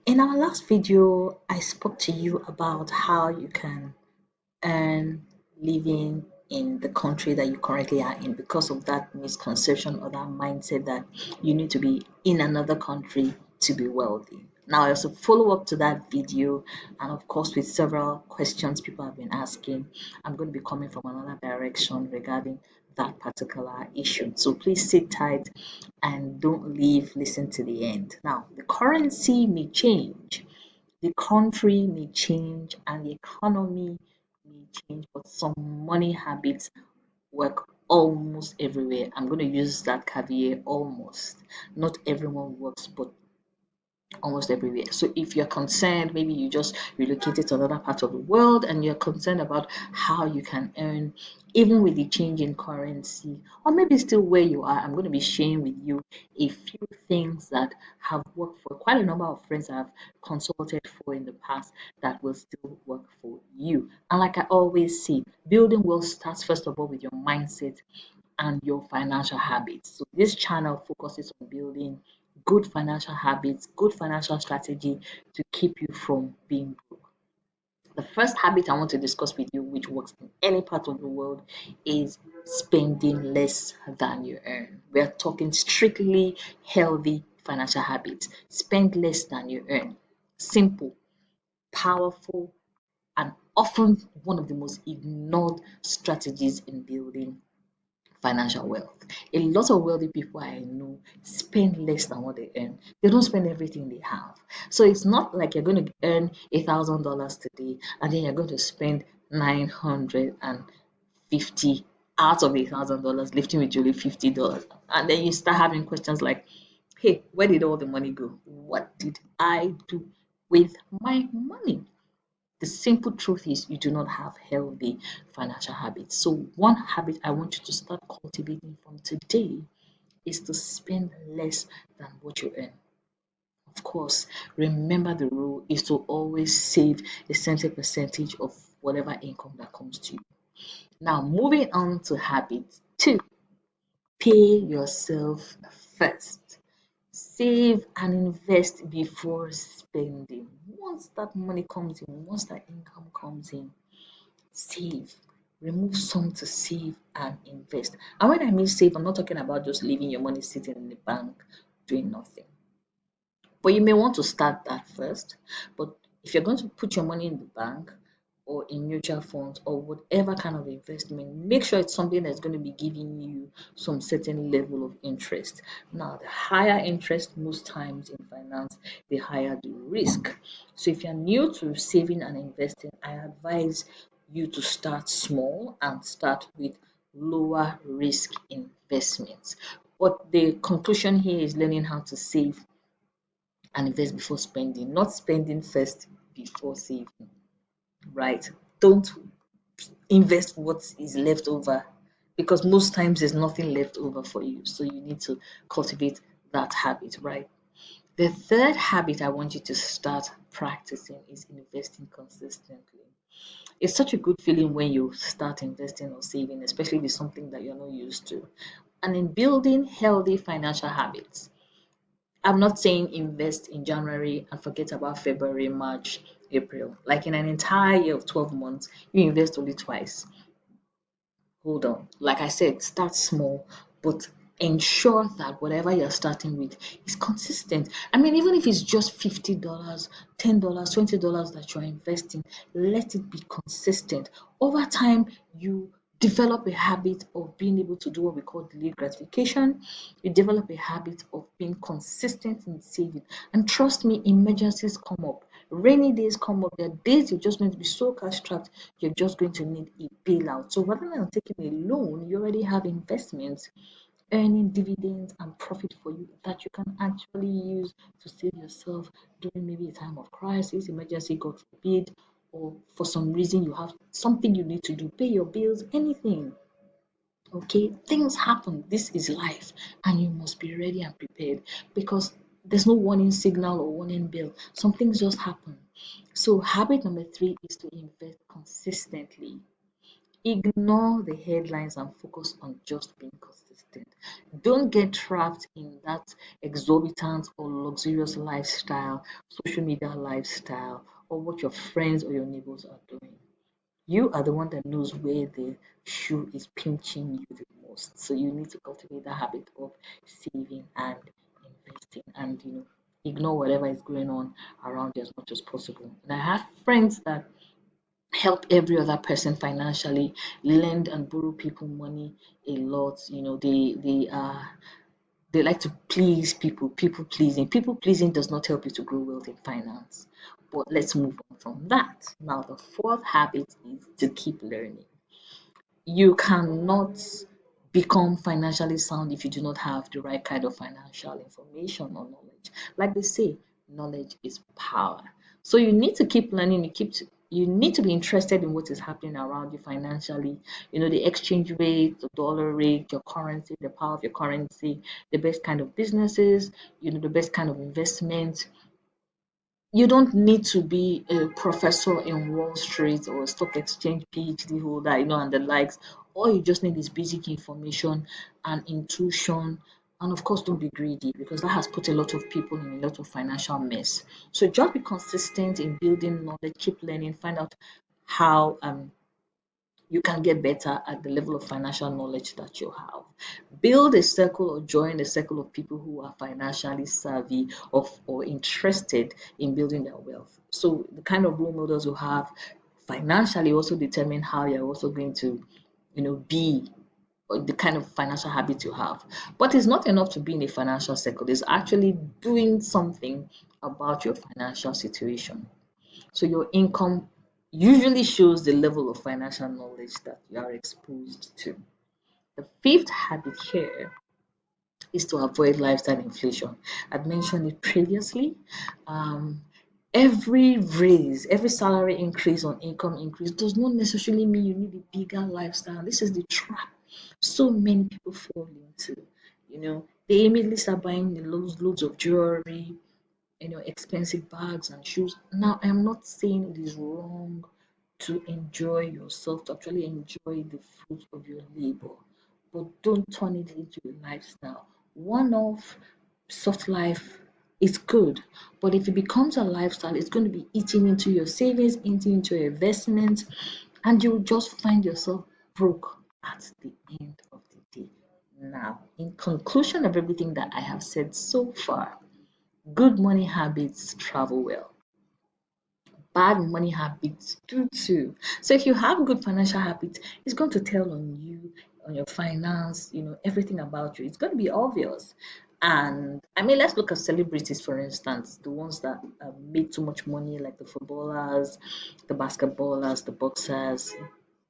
In our last video, I spoke to you about how you can earn living in the country that you currently are in because of that misconception or that mindset that you need to be in another country to be wealthy. Now, I also follow up to that video, and of course, with several questions people have been asking, I'm going to be coming from another direction regarding that particular issue. So please sit tight and don't leave, listen to the end. Now, the currency may change, the country may change, and the economy may change, but some money habits work almost everywhere. I'm going to use that caveat almost. Not everyone works, but almost everywhere. So if you're concerned, maybe you just relocated to another part of the world and you're concerned about how you can earn even with the change in currency, or maybe still where you are, I'm going to be sharing with you a few things that have worked for quite a number of friends I've consulted for in the past that will still work for you. And like I always say, building wealth starts first of all with your mindset and your financial habits. So this channel focuses on building good financial habits, good financial strategy to keep you from being broke. The first habit I want to discuss with you, which works in any part of the world, is spending less than you earn. We are talking strictly healthy financial habits. Spend less than you earn. Simple, powerful, and often one of the most ignored strategies in building financial wealth. A lot of wealthy people I know spend less than what they earn. They don't spend everything they have. So it's not like you're going to earn $1,000 today and then you're going to spend 950 out of $1,000, lifting with only $50. And then you start having questions like, hey, where did all the money go? What did I do with my money? The simple truth is you do not have healthy financial habits. So one habit I want you to start cultivating from today is to spend less than what you earn. Of course, remember the rule is to always save a certain percentage of whatever income that comes to you. Now, moving on to habit two, pay yourself first. Save and invest before spending. Once that money comes in, once that income comes in, save. Remove some to save and invest. And when I mean save, I'm not talking about just leaving your money sitting in the bank doing nothing. But you may want to start that first. But if you're going to put your money in the bank or in mutual funds or whatever kind of investment, make sure it's something that's going to be giving you some certain level of interest. Now, the higher interest most times in finance, the higher the risk. So if you're new to saving and investing, I advise you to start small and start with lower risk investments. But the conclusion here is learning how to save and invest before spending, not spending first before saving, right? Don't invest what is left over because most times there's nothing left over for you. So you need to cultivate that habit, right? The third habit I want you to start practicing is investing consistently. It's such a good feeling when you start investing or saving, especially with something that you're not used to. And in building healthy financial habits, I'm not saying invest in January and forget about February, March, April. Like in an entire year of 12 months, you invest only twice. Hold on. Like I said, start small, but ensure that whatever you're starting with is consistent. I mean, even if it's just $50, $10, $20 that you're investing, let it be consistent. Over time, you develop a habit of being able to do what we call delayed gratification. You develop a habit of being consistent in saving. And trust me, emergencies come up. Rainy days come up. There are days you're just going to be so cash strapped, you're just going to need a bailout. So rather than taking a loan, you already have investments earning dividends and profit for you that you can actually use to save yourself during maybe a time of crisis, emergency, God forbid, or for some reason you have something you need to do, pay your bills, anything. Okay, things happen. This is life, and you must be ready and prepared because there's no warning signal or warning bell. Some things just happen. So, habit number three is to invest consistently. Ignore the headlines and focus on just being consistent. Don't get trapped in that exorbitant or luxurious lifestyle, social media lifestyle, or what your friends or your neighbors are doing. You are the one that knows where the shoe is pinching you the most. So you need to cultivate the habit of saving and investing, and ignore whatever is going on around you as much as possible. And I have friends that help every other person financially, lend and borrow people money a lot. They like to please people. People pleasing does not help you to grow wealth in finance. But let's move on from that. Now the fourth habit is to keep learning. You cannot become financially sound if you do not have the right kind of financial information or knowledge. Like they say, knowledge is power. So you need to keep learning. You need to be interested in what is happening around you financially. The exchange rate, the dollar rate, your currency, the power of your currency, the best kind of businesses, the best kind of investment. You don't need to be a professor in Wall Street or a stock exchange PhD holder, and the likes. All you just need is basic information and intuition. And of course, don't be greedy, because that has put a lot of people in a lot of financial mess. So just be consistent in building knowledge, keep learning, find out how you can get better at the level of financial knowledge that you have. Build a circle or join a circle of people who are financially savvy or interested in building their wealth. So the kind of role models you have financially also determine how you're also going to, be, or the kind of financial habits you have. But it's not enough to be in a financial circle. It's actually doing something about your financial situation. So your income usually shows the level of financial knowledge that you are exposed to. The fifth habit here is to avoid lifestyle inflation. I'd mentioned it previously. Um, every raise, every salary increase on income increase does not necessarily mean you need a bigger lifestyle. This is the trap so many people fall into. They immediately start buying the loads of jewelry, expensive bags and shoes. Now, I'm not saying it is wrong to enjoy yourself, to actually enjoy the fruit of your labor, but don't turn it into a lifestyle. One off soft life is good, but if it becomes a lifestyle, it's going to be eating into your savings, eating into your investments, and you'll just find yourself broke at the end of the day. Now, in conclusion of everything that I have said so far, good money habits travel well. Bad money habits do too. So if you have good financial habits, it's going to tell on you, on your finance, everything about you. It's going to be obvious. And I mean, let's look at celebrities, for instance, the ones that made too much money, like the footballers, the basketballers, the boxers,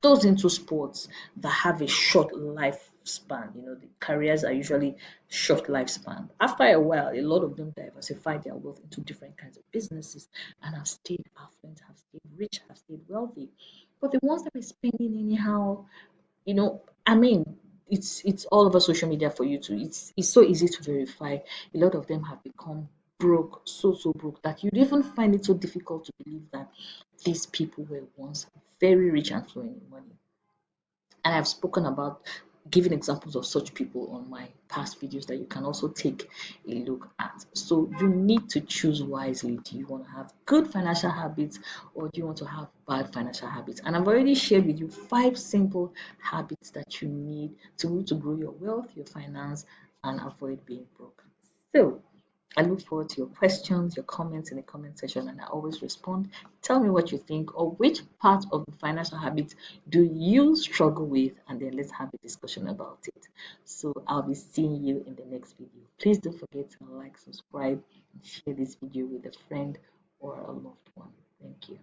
those into sports that have a short lifespan. The careers are usually short lifespan. After a while, a lot of them diversify their wealth into different kinds of businesses and have stayed affluent, have stayed rich, have stayed wealthy. But the ones that are spending anyhow, I mean, it's all over social media for you to. It's so easy to verify. A lot of them have become broke, so broke that you'd even find it so difficult to believe that these people were once very rich and flowing in money. And I've spoken about giving examples of such people on my past videos that you can also take a look at. So you need to choose wisely. Do you want to have good financial habits, or do you want to have bad financial habits? And I've already shared with you 5 simple habits that you need to grow your wealth, your finance, and avoid being broke. So I look forward to your questions, your comments in the comment section, and I always respond. Tell me what you think, or which part of the financial habits do you struggle with, and then let's have a discussion about it. So I'll be seeing you in the next video. Please don't forget to like, subscribe, and share this video with a friend or a loved one. Thank you.